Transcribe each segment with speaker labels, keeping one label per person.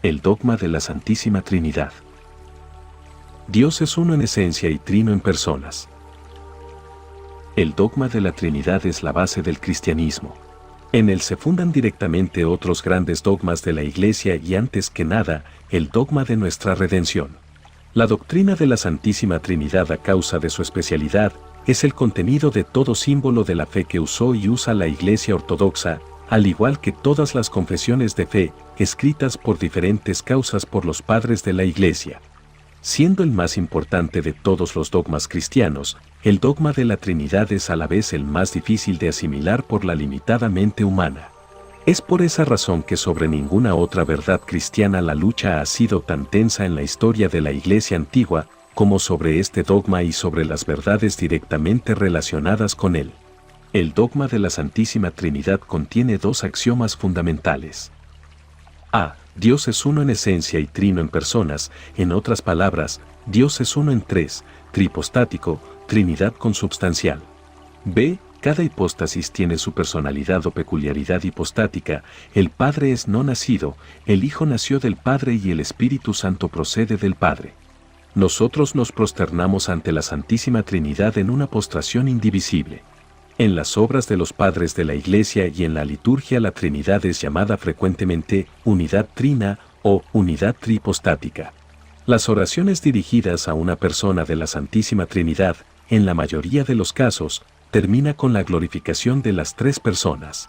Speaker 1: El dogma de la Santísima Trinidad. Dios es uno en esencia y trino en personas. El dogma de la Trinidad es la base del cristianismo. En él se fundan directamente otros grandes dogmas de la Iglesia y antes que nada, el dogma de nuestra redención. La doctrina de la Santísima Trinidad, a causa de su especialidad, es el contenido de todo símbolo de la fe que usó y usa la Iglesia ortodoxa, al igual que todas las confesiones de fe, escritas por diferentes causas por los padres de la Iglesia. Siendo el más importante de todos los dogmas cristianos, el dogma de la Trinidad es a la vez el más difícil de asimilar por la limitada mente humana. Es por esa razón que sobre ninguna otra verdad cristiana la lucha ha sido tan tensa en la historia de la Iglesia antigua, como sobre este dogma y sobre las verdades directamente relacionadas con él. El dogma de la Santísima Trinidad contiene dos axiomas fundamentales. A. Dios es uno en esencia y trino en personas, en otras palabras, Dios es uno en tres, tripostático, Trinidad consubstancial. B. Cada hipóstasis tiene su personalidad o peculiaridad hipostática, el Padre es no nacido, el Hijo nació del Padre y el Espíritu Santo procede del Padre. Nosotros nos prosternamos ante la Santísima Trinidad en una postración indivisible. En las obras de los padres de la Iglesia y en la liturgia la Trinidad es llamada frecuentemente unidad trina o unidad tripostática. Las oraciones dirigidas a una persona de la Santísima Trinidad, en la mayoría de los casos, termina con la glorificación de las tres personas.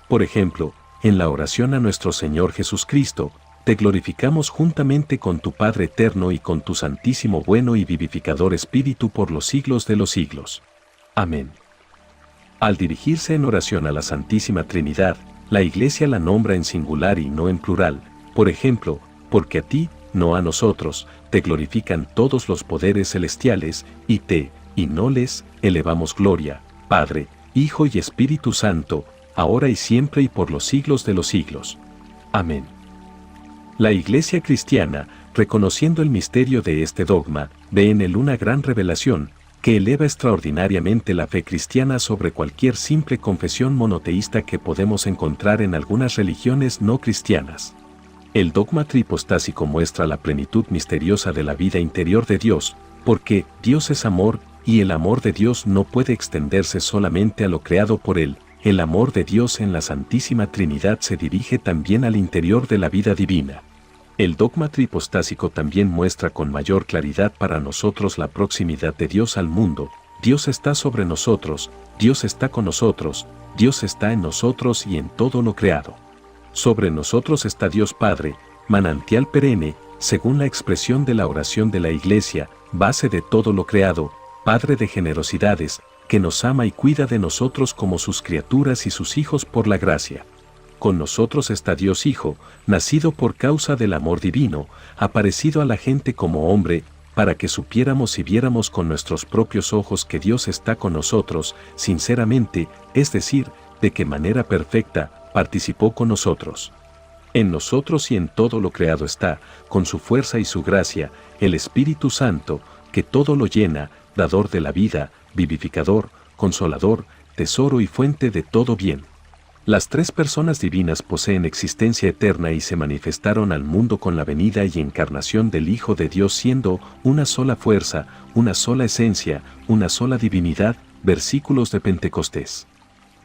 Speaker 1: Por ejemplo, en la oración a nuestro Señor Jesucristo, te glorificamos juntamente con tu Padre eterno y con tu Santísimo bueno y vivificador Espíritu por los siglos de los siglos. Amén. Al dirigirse en oración a la Santísima Trinidad, la Iglesia la nombra en singular y no en plural, por ejemplo, porque a ti, no a nosotros, te glorifican todos los poderes celestiales, y no les, elevamos gloria, Padre, Hijo y Espíritu Santo, ahora y siempre y por los siglos de los siglos. Amén. La Iglesia cristiana, reconociendo el misterio de este dogma, ve en él una gran revelación, que eleva extraordinariamente la fe cristiana sobre cualquier simple confesión monoteísta que podemos encontrar en algunas religiones no cristianas. El dogma tripostásico muestra la plenitud misteriosa de la vida interior de Dios, porque Dios es amor, y el amor de Dios no puede extenderse solamente a lo creado por Él. El amor de Dios en la Santísima Trinidad se dirige también al interior de la vida divina. El dogma tripostásico también muestra con mayor claridad para nosotros la proximidad de Dios al mundo. Dios está sobre nosotros, Dios está con nosotros, Dios está en nosotros y en todo lo creado. Sobre nosotros está Dios Padre, manantial perenne, según la expresión de la oración de la Iglesia, base de todo lo creado, Padre de generosidades, que nos ama y cuida de nosotros como sus criaturas y sus hijos por la gracia. Con nosotros está Dios Hijo, nacido por causa del amor divino, aparecido a la gente como hombre, para que supiéramos y viéramos con nuestros propios ojos que Dios está con nosotros, sinceramente, es decir, de qué manera perfecta, participó con nosotros. En nosotros y en todo lo creado está, con su fuerza y su gracia, el Espíritu Santo, que todo lo llena, dador de la vida, vivificador, consolador, tesoro y fuente de todo bien. Las tres personas divinas poseen existencia eterna y se manifestaron al mundo con la venida y encarnación del Hijo de Dios siendo una sola fuerza, una sola esencia, una sola divinidad, versículos de Pentecostés.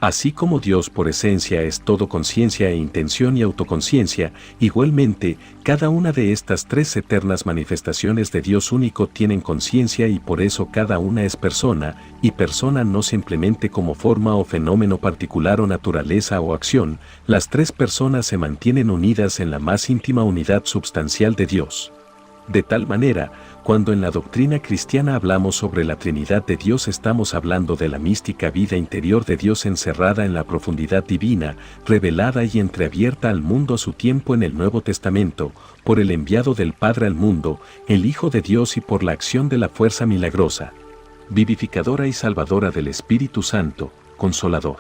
Speaker 1: Así como Dios por esencia es todo conciencia e intención y autoconciencia, igualmente, cada una de estas tres eternas manifestaciones de Dios único tienen conciencia y por eso cada una es persona, y persona no simplemente como forma o fenómeno particular o naturaleza o acción, las tres personas se mantienen unidas en la más íntima unidad substancial de Dios. De tal manera, cuando en la doctrina cristiana hablamos sobre la Trinidad de Dios estamos hablando de la mística vida interior de Dios encerrada en la profundidad divina, revelada y entreabierta al mundo a su tiempo en el Nuevo Testamento, por el enviado del Padre al mundo, el Hijo de Dios y por la acción de la fuerza milagrosa, vivificadora y salvadora del Espíritu Santo, Consolador.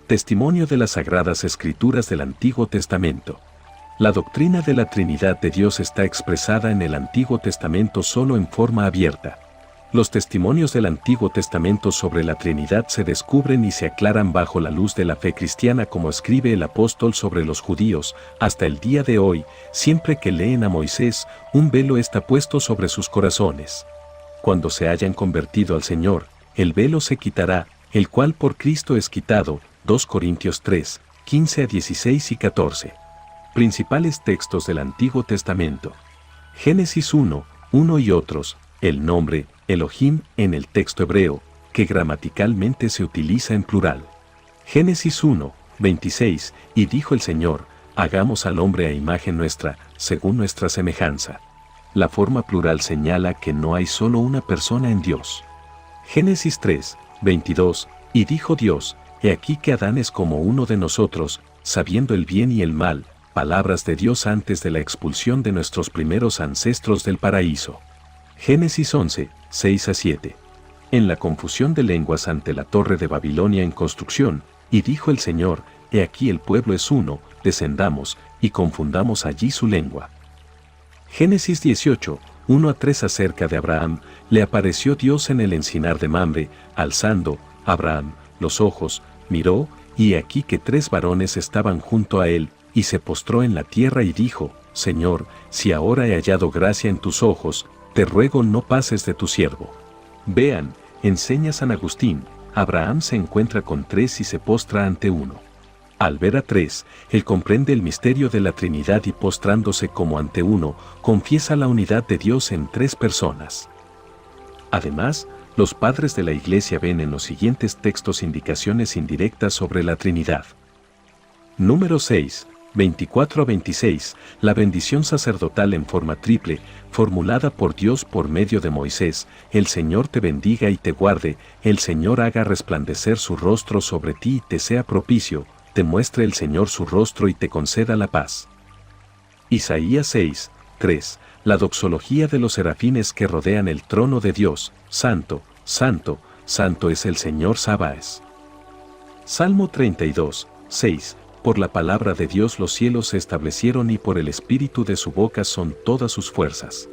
Speaker 1: Testimonio de las Sagradas Escrituras del Antiguo Testamento. La doctrina de la Trinidad de Dios está expresada en el Antiguo Testamento solo en forma abierta. Los testimonios del Antiguo Testamento sobre la Trinidad se descubren y se aclaran bajo la luz de la fe cristiana, como escribe el apóstol sobre los judíos. Hasta el día de hoy, siempre que leen a Moisés, un velo está puesto sobre sus corazones. Cuando se hayan convertido al Señor, el velo se quitará, el cual por Cristo es quitado. 2 Corintios 3, 15 a 16 y 14. Principales textos del Antiguo Testamento. Génesis 1, 1 y otros. El nombre Elohim en el texto hebreo, que gramaticalmente se utiliza en plural. Génesis 1, 26, y dijo el Señor, hagamos al hombre a imagen nuestra, según nuestra semejanza. La forma plural señala que no hay solo una persona en Dios. Génesis 3, 22, y dijo Dios, he aquí que Adán es como uno de nosotros, sabiendo el bien y el mal, palabras de Dios antes de la expulsión de nuestros primeros ancestros del paraíso. Génesis 11, 6 a 7. En la confusión de lenguas ante la torre de Babilonia en construcción, y dijo el Señor, he aquí el pueblo es uno, descendamos, y confundamos allí su lengua. Génesis 18, 1 a 3. Acerca de Abraham, le apareció Dios en el encinar de Mamre, alzando, Abraham, los ojos, miró, y aquí que 3 varones estaban junto a él, y se postró en la tierra y dijo, Señor, si ahora he hallado gracia en tus ojos, te ruego no pases de tu siervo. Vean, enseña San Agustín, Abraham se encuentra con 3 y se postra ante uno. Al ver a 3, él comprende el misterio de la Trinidad y postrándose como ante uno, confiesa la unidad de Dios en 3 personas. Además, los padres de la Iglesia ven en los siguientes textos indicaciones indirectas sobre la Trinidad. Número 6. 24 a 26, la bendición sacerdotal en forma triple, formulada por Dios por medio de Moisés, el Señor te bendiga y te guarde, el Señor haga resplandecer su rostro sobre ti y te sea propicio, te muestre el Señor su rostro y te conceda la paz. Isaías 6, 3, la doxología de los serafines que rodean el trono de Dios, Santo, Santo, Santo es el Señor Sabaoth. Salmo 32, 6, por la palabra de Dios los cielos se establecieron y por el espíritu de su boca son todas sus fuerzas.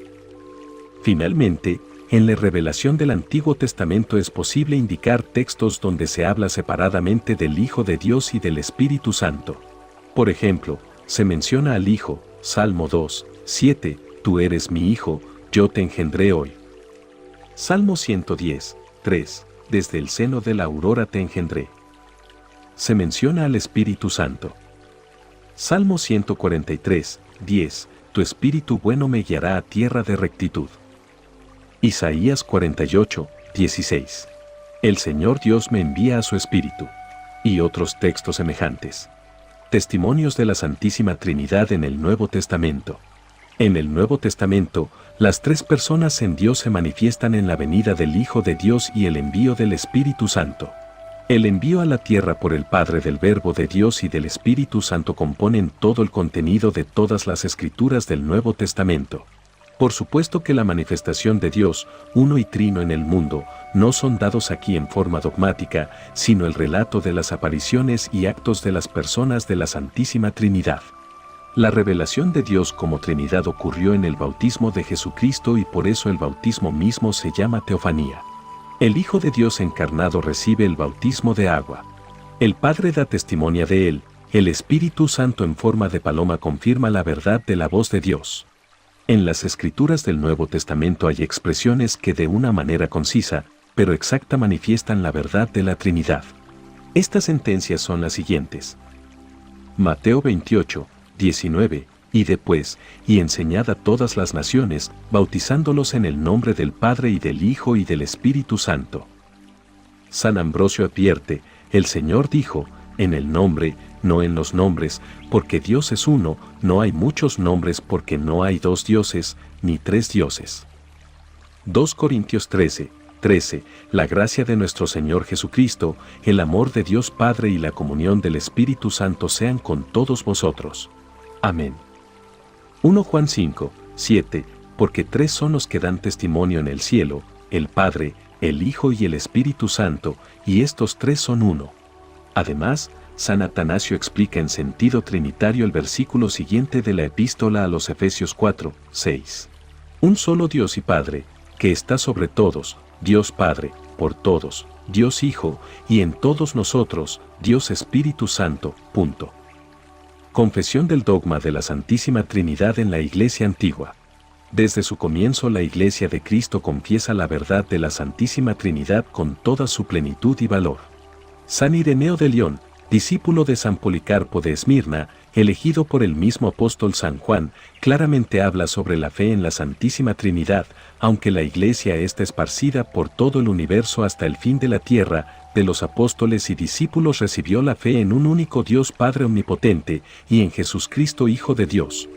Speaker 1: Finalmente, en la revelación del Antiguo Testamento es posible indicar textos donde se habla separadamente del Hijo de Dios y del Espíritu Santo. Por ejemplo, se menciona al Hijo, Salmo 2, 7, tú eres mi Hijo, yo te engendré hoy. Salmo 110, 3, desde el seno de la aurora te engendré. Se menciona al Espíritu Santo. Salmo 143, 10, tu Espíritu bueno me guiará a tierra de rectitud. Isaías 48, 16. El Señor Dios me envía a su Espíritu. Y otros textos semejantes. Testimonios de la Santísima Trinidad en el Nuevo Testamento. En el Nuevo Testamento, las 3 personas en Dios se manifiestan en la venida del Hijo de Dios y el envío del Espíritu Santo. El envío a la tierra por el Padre del Verbo de Dios y del Espíritu Santo componen todo el contenido de todas las escrituras del Nuevo Testamento. Por supuesto que la manifestación de Dios, uno y trino en el mundo, no son dados aquí en forma dogmática, sino el relato de las apariciones y actos de las personas de la Santísima Trinidad. La revelación de Dios como Trinidad ocurrió en el bautismo de Jesucristo y por eso el bautismo mismo se llama teofanía. El Hijo de Dios encarnado recibe el bautismo de agua. El Padre da testimonio de él, el Espíritu Santo en forma de paloma confirma la verdad de la voz de Dios. En las Escrituras del Nuevo Testamento hay expresiones que de una manera concisa, pero exacta manifiestan la verdad de la Trinidad. Estas sentencias son las siguientes. Mateo 28, 19, y después, y enseñad a todas las naciones, bautizándolos en el nombre del Padre y del Hijo y del Espíritu Santo. San Ambrosio advierte, el Señor dijo, en el nombre, no en los nombres, porque Dios es uno, no hay muchos nombres porque no hay 2 dioses, ni 3 dioses. 2 Corintios 13, 13, la gracia de nuestro Señor Jesucristo, el amor de Dios Padre y la comunión del Espíritu Santo sean con todos vosotros. Amén. 1 Juan 5, 7, porque 3 son los que dan testimonio en el cielo, el Padre, el Hijo y el Espíritu Santo, y estos 3 son uno. Además, San Atanasio explica en sentido trinitario el versículo siguiente de la epístola a los Efesios 4, 6. Un solo Dios y Padre, que está sobre todos, Dios Padre, por todos, Dios Hijo, y en todos nosotros, Dios Espíritu Santo. Punto. Confesión del dogma de la Santísima Trinidad en la Iglesia Antigua. Desde su comienzo la Iglesia de Cristo confiesa la verdad de la Santísima Trinidad con toda su plenitud y valor. San Ireneo de León, discípulo de San Policarpo de Esmirna, elegido por el mismo apóstol San Juan, claramente habla sobre la fe en la Santísima Trinidad, aunque la Iglesia está esparcida por todo el universo hasta el fin de la tierra. De los apóstoles y discípulos recibió la fe en un único Dios Padre Omnipotente, y en Jesucristo Hijo de Dios,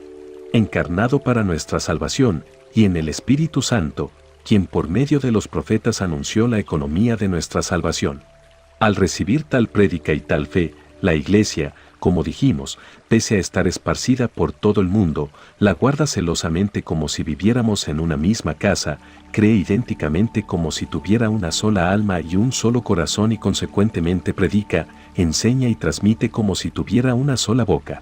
Speaker 1: encarnado para nuestra salvación, y en el Espíritu Santo, quien por medio de los profetas anunció la economía de nuestra salvación. Al recibir tal prédica y tal fe, la Iglesia, como dijimos, pese a estar esparcida por todo el mundo, la guarda celosamente como si viviéramos en una misma casa, cree idénticamente como si tuviera una sola alma y un solo corazón y consecuentemente predica, enseña y transmite como si tuviera una sola boca.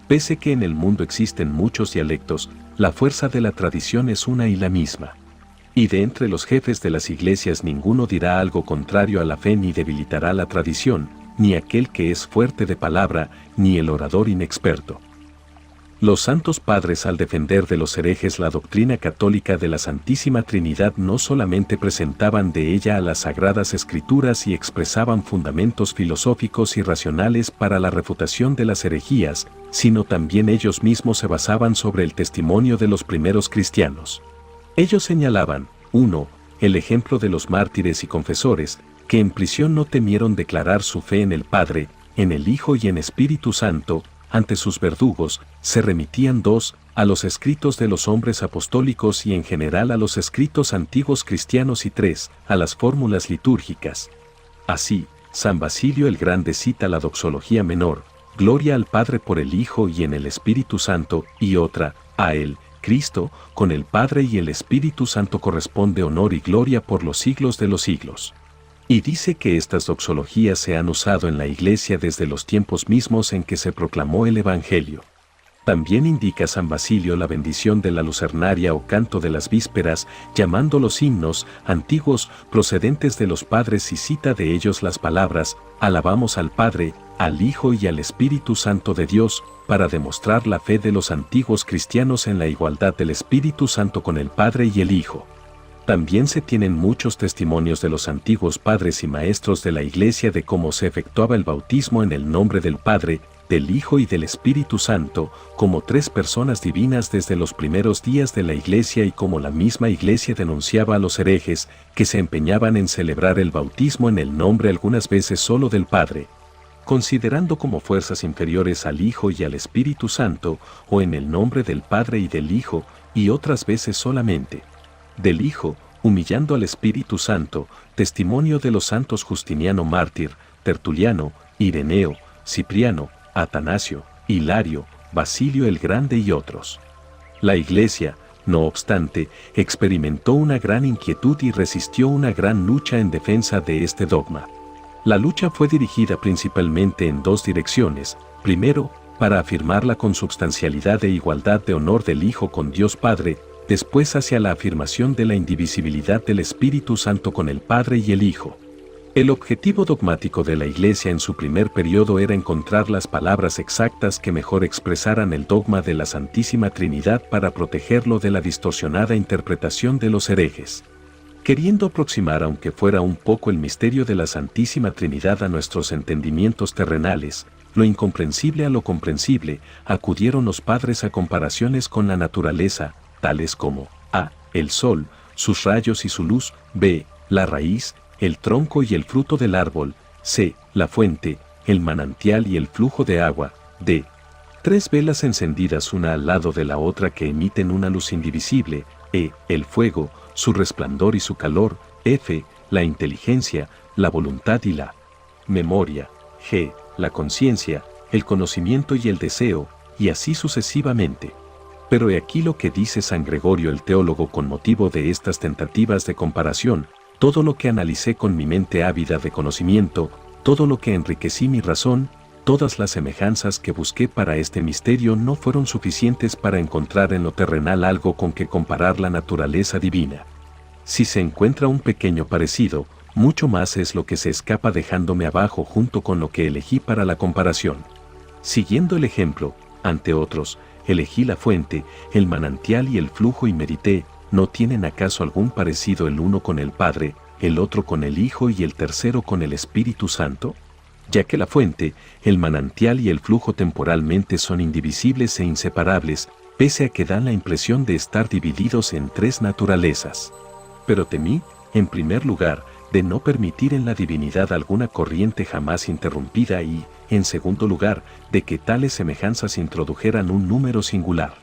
Speaker 1: Pese que en el mundo existen muchos dialectos, la fuerza de la tradición es una y la misma. Y de entre los jefes de las iglesias ninguno dirá algo contrario a la fe ni debilitará la tradición, ni aquel que es fuerte de palabra, ni el orador inexperto. Los santos padres al defender de los herejes la doctrina católica de la Santísima Trinidad no solamente presentaban de ella a las Sagradas Escrituras y expresaban fundamentos filosóficos y racionales para la refutación de las herejías, sino también ellos mismos se basaban sobre el testimonio de los primeros cristianos. Ellos señalaban, 1. El ejemplo de los mártires y confesores, que en prisión no temieron declarar su fe en el Padre, en el Hijo y en Espíritu Santo, ante sus verdugos, se remitían 2. A los escritos de los hombres apostólicos y en general a los escritos antiguos cristianos y 3. A las fórmulas litúrgicas. Así, San Basilio el Grande cita la doxología menor, gloria al Padre por el Hijo y en el Espíritu Santo, y otra, a él, Cristo, con el Padre y el Espíritu Santo corresponde honor y gloria por los siglos de los siglos. Y dice que estas doxologías se han usado en la Iglesia desde los tiempos mismos en que se proclamó el Evangelio. También indica San Basilio la bendición de la lucernaria o canto de las vísperas, llamando los himnos antiguos procedentes de los padres y cita de ellos las palabras, alabamos al Padre, al Hijo y al Espíritu Santo de Dios, para demostrar la fe de los antiguos cristianos en la igualdad del Espíritu Santo con el Padre y el Hijo. También se tienen muchos testimonios de los antiguos padres y maestros de la Iglesia de cómo se efectuaba el bautismo en el nombre del Padre, del Hijo y del Espíritu Santo, como tres personas divinas desde los primeros días de la Iglesia y como la misma Iglesia denunciaba a los herejes, que se empeñaban en celebrar el bautismo en el nombre algunas veces solo del Padre, considerando como fuerzas inferiores al Hijo y al Espíritu Santo, o en el nombre del Padre y del Hijo, y otras veces solamente del Hijo, humillando al Espíritu Santo, testimonio de los santos Justiniano mártir, Tertuliano, Ireneo, Cipriano, Atanasio, Hilario, Basilio el Grande y otros. La Iglesia, no obstante, experimentó una gran inquietud y resistió una gran lucha en defensa de este dogma. La lucha fue dirigida principalmente en dos direcciones. Primero, para afirmar la consubstancialidad e igualdad de honor del Hijo con Dios Padre, después hacia la afirmación de la indivisibilidad del Espíritu Santo con el Padre y el Hijo. El objetivo dogmático de la Iglesia en su primer periodo era encontrar las palabras exactas que mejor expresaran el dogma de la Santísima Trinidad para protegerlo de la distorsionada interpretación de los herejes. Queriendo aproximar aunque fuera un poco el misterio de la Santísima Trinidad a nuestros entendimientos terrenales, lo incomprensible a lo comprensible, acudieron los padres a comparaciones con la naturaleza, tales como a. el sol, sus rayos y su luz, b. la raíz, el tronco y el fruto del árbol, c. la fuente, el manantial y el flujo de agua, d. tres velas encendidas una al lado de la otra que emiten una luz indivisible, e. el fuego, su resplandor y su calor, f. la inteligencia, la voluntad y la memoria, g. la conciencia, el conocimiento y el deseo, y así sucesivamente. Pero he aquí lo que dice San Gregorio el teólogo con motivo de estas tentativas de comparación: todo lo que analicé con mi mente ávida de conocimiento, todo lo que enriquecí mi razón, todas las semejanzas que busqué para este misterio no fueron suficientes para encontrar en lo terrenal algo con que comparar la naturaleza divina. Si se encuentra un pequeño parecido, mucho más es lo que se escapa dejándome abajo junto con lo que elegí para la comparación. Siguiendo el ejemplo, ante otros, elegí la fuente, el manantial y el flujo y medité, ¿no tienen acaso algún parecido el uno con el Padre, el otro con el Hijo y el tercero con el Espíritu Santo? Ya que la fuente, el manantial y el flujo temporalmente son indivisibles e inseparables, pese a que dan la impresión de estar divididos en tres naturalezas. Pero temí, en primer lugar, de no permitir en la divinidad alguna corriente jamás interrumpida y, en segundo lugar, de que tales semejanzas introdujeran un número singular.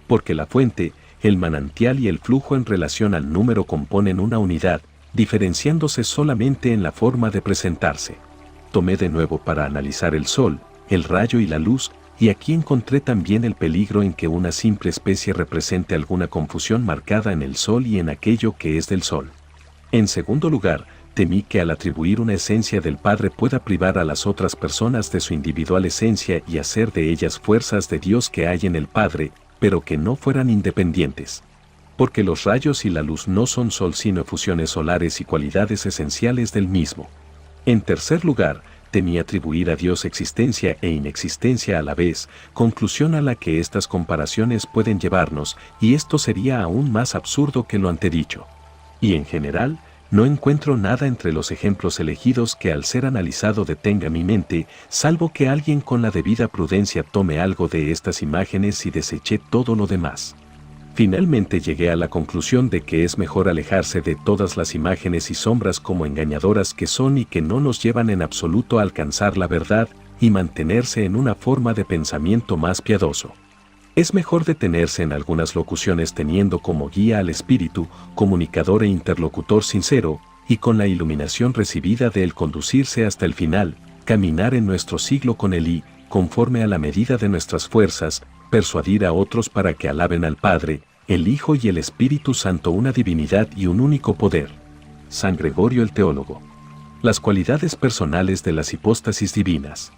Speaker 1: Porque la fuente, el manantial y el flujo en relación al número componen una unidad, diferenciándose solamente en la forma de presentarse. Tomé de nuevo para analizar el sol, el rayo y la luz, y aquí encontré también el peligro en que una simple especie represente alguna confusión marcada en el sol y en aquello que es del sol. En segundo lugar, temí que al atribuir una esencia del Padre pueda privar a las otras personas de su individual esencia y hacer de ellas fuerzas de Dios que hay en el Padre, pero que no fueran independientes. Porque los rayos y la luz no son sol sino efusiones solares y cualidades esenciales del mismo. En tercer lugar, temí atribuir a Dios existencia e inexistencia a la vez, conclusión a la que estas comparaciones pueden llevarnos, y esto sería aún más absurdo que lo antedicho. Y en general, no encuentro nada entre los ejemplos elegidos que al ser analizado detenga mi mente, salvo que alguien con la debida prudencia tome algo de estas imágenes y deseche todo lo demás. Finalmente llegué a la conclusión de que es mejor alejarse de todas las imágenes y sombras como engañadoras que son y que no nos llevan en absoluto a alcanzar la verdad, y mantenerse en una forma de pensamiento más piadoso. Es mejor detenerse en algunas locuciones teniendo como guía al Espíritu, comunicador e interlocutor sincero, y con la iluminación recibida de él conducirse hasta el final, caminar en nuestro siglo con él y, conforme a la medida de nuestras fuerzas, persuadir a otros para que alaben al Padre, el Hijo y el Espíritu Santo, una divinidad y un único poder. San Gregorio el Teólogo. Las cualidades personales de las hipóstasis divinas.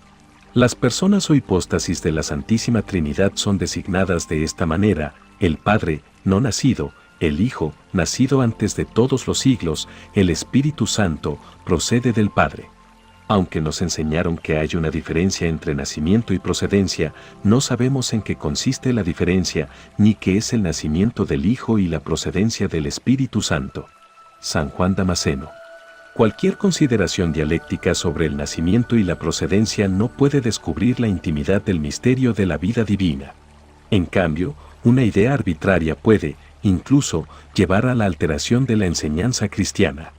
Speaker 1: Las personas o hipóstasis de la Santísima Trinidad son designadas de esta manera: el Padre, no nacido; el Hijo, nacido antes de todos los siglos; el Espíritu Santo, procede del Padre. Aunque nos enseñaron que hay una diferencia entre nacimiento y procedencia, no sabemos en qué consiste la diferencia, ni qué es el nacimiento del Hijo y la procedencia del Espíritu Santo. San Juan Damasceno. Cualquier consideración dialéctica sobre el nacimiento y la procedencia no puede descubrir la intimidad del misterio de la vida divina. En cambio, una idea arbitraria puede, incluso, llevar a la alteración de la enseñanza cristiana.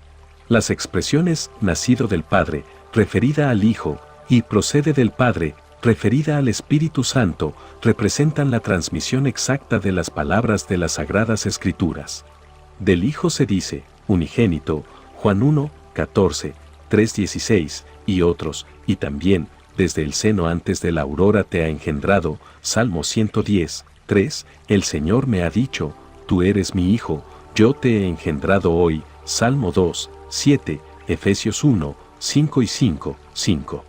Speaker 1: Las expresiones «nacido del Padre», referida al Hijo, y «procede del Padre», referida al Espíritu Santo, representan la transmisión exacta de las palabras de las Sagradas Escrituras. Del Hijo se dice «unigénito», Juan 1, 14, 3:16, y otros, y también, desde el seno antes de la aurora te ha engendrado, Salmo 110, 3, el Señor me ha dicho, tú eres mi Hijo, yo te he engendrado hoy, Salmo 2, 7, Efesios 1, 5 y 5, 5.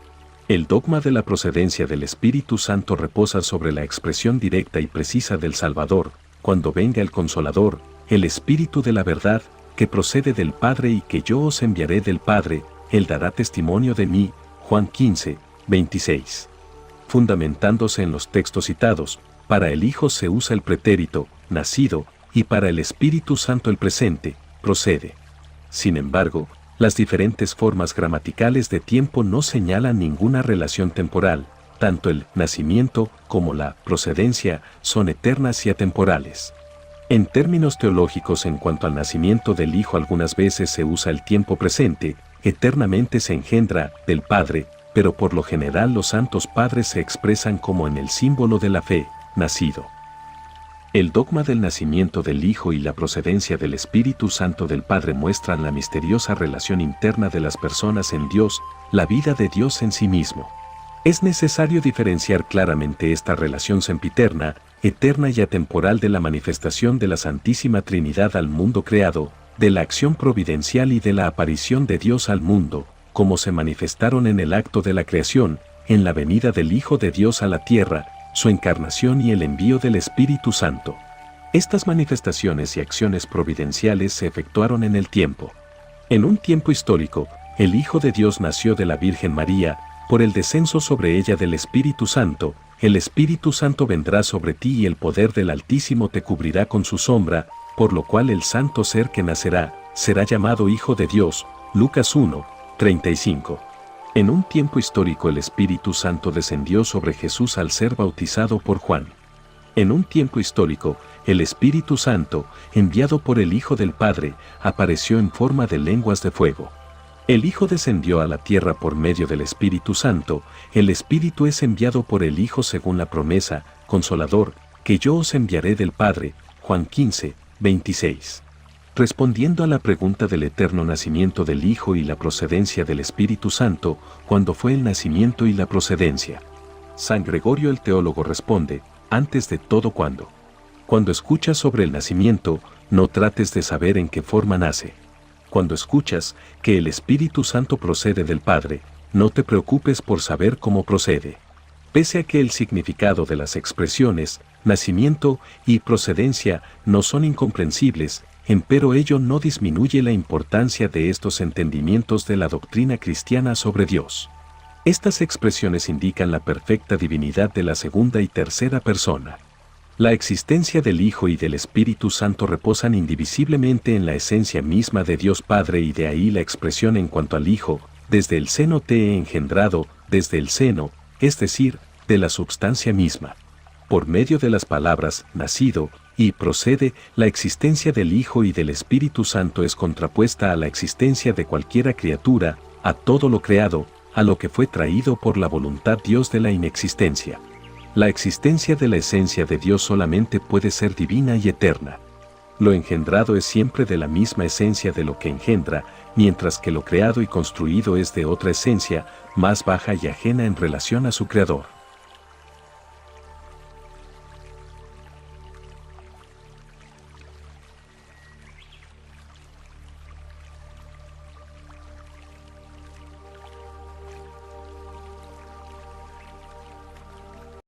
Speaker 1: El dogma de la procedencia del Espíritu Santo reposa sobre la expresión directa y precisa del Salvador, cuando venga el Consolador, el Espíritu de la verdad, que procede del Padre y que yo os enviaré del Padre, él dará testimonio de mí, Juan 15, 26. Fundamentándose en los textos citados, para el Hijo se usa el pretérito, nacido, y para el Espíritu Santo el presente, procede. Sin embargo, las diferentes formas gramaticales de tiempo no señalan ninguna relación temporal, tanto el nacimiento como la procedencia son eternas y atemporales. En términos teológicos, en cuanto al nacimiento del Hijo, algunas veces se usa el tiempo presente, eternamente se engendra del Padre, pero por lo general los santos padres se expresan como en el símbolo de la fe, nacido. El dogma del nacimiento del Hijo y la procedencia del Espíritu Santo del Padre muestran la misteriosa relación interna de las personas en Dios, la vida de Dios en sí mismo. Es necesario diferenciar claramente esta relación sempiterna, eterna y atemporal de la manifestación de la Santísima Trinidad al mundo creado, de la acción providencial y de la aparición de Dios al mundo, como se manifestaron en el acto de la creación, en la venida del Hijo de Dios a la tierra, su encarnación y el envío del Espíritu Santo. Estas manifestaciones y acciones providenciales se efectuaron en el tiempo. En un tiempo histórico, el Hijo de Dios nació de la Virgen María, por el descenso sobre ella del Espíritu Santo. El Espíritu Santo vendrá sobre ti y el poder del Altísimo te cubrirá con su sombra, por lo cual el santo ser que nacerá, será llamado Hijo de Dios. Lucas 1, 35. En un tiempo histórico el Espíritu Santo descendió sobre Jesús al ser bautizado por Juan. En un tiempo histórico, el Espíritu Santo, enviado por el Hijo del Padre, apareció en forma de lenguas de fuego. El Hijo descendió a la tierra por medio del Espíritu Santo. El Espíritu es enviado por el Hijo según la promesa, Consolador, que yo os enviaré del Padre. Juan 15, 26. Respondiendo a la pregunta del eterno nacimiento del Hijo y la procedencia del Espíritu Santo, ¿cuándo fue el nacimiento y la procedencia? San Gregorio el teólogo responde, antes de todo cuándo. Cuando escuchas sobre el nacimiento, no trates de saber en qué forma nace. Cuando escuchas que el Espíritu Santo procede del Padre, no te preocupes por saber cómo procede. Pese a que el significado de las expresiones, nacimiento y procedencia, no son incomprensibles, empero ello no disminuye la importancia de estos entendimientos de la doctrina cristiana sobre Dios. Estas expresiones indican la perfecta divinidad de la segunda y tercera persona. La existencia del Hijo y del Espíritu Santo reposan indivisiblemente en la esencia misma de Dios Padre y de ahí la expresión en cuanto al Hijo, desde el seno te he engendrado, desde el seno, es decir, de la substancia misma. Por medio de las palabras nacido y procede, la existencia del Hijo y del Espíritu Santo es contrapuesta a la existencia de cualquiera criatura, a todo lo creado, a lo que fue traído por la voluntad Dios de la inexistencia. La existencia de la esencia de Dios solamente puede ser divina y eterna. Lo engendrado es siempre de la misma esencia de lo que engendra, mientras que lo creado y construido es de otra esencia, más baja y ajena en relación a su creador.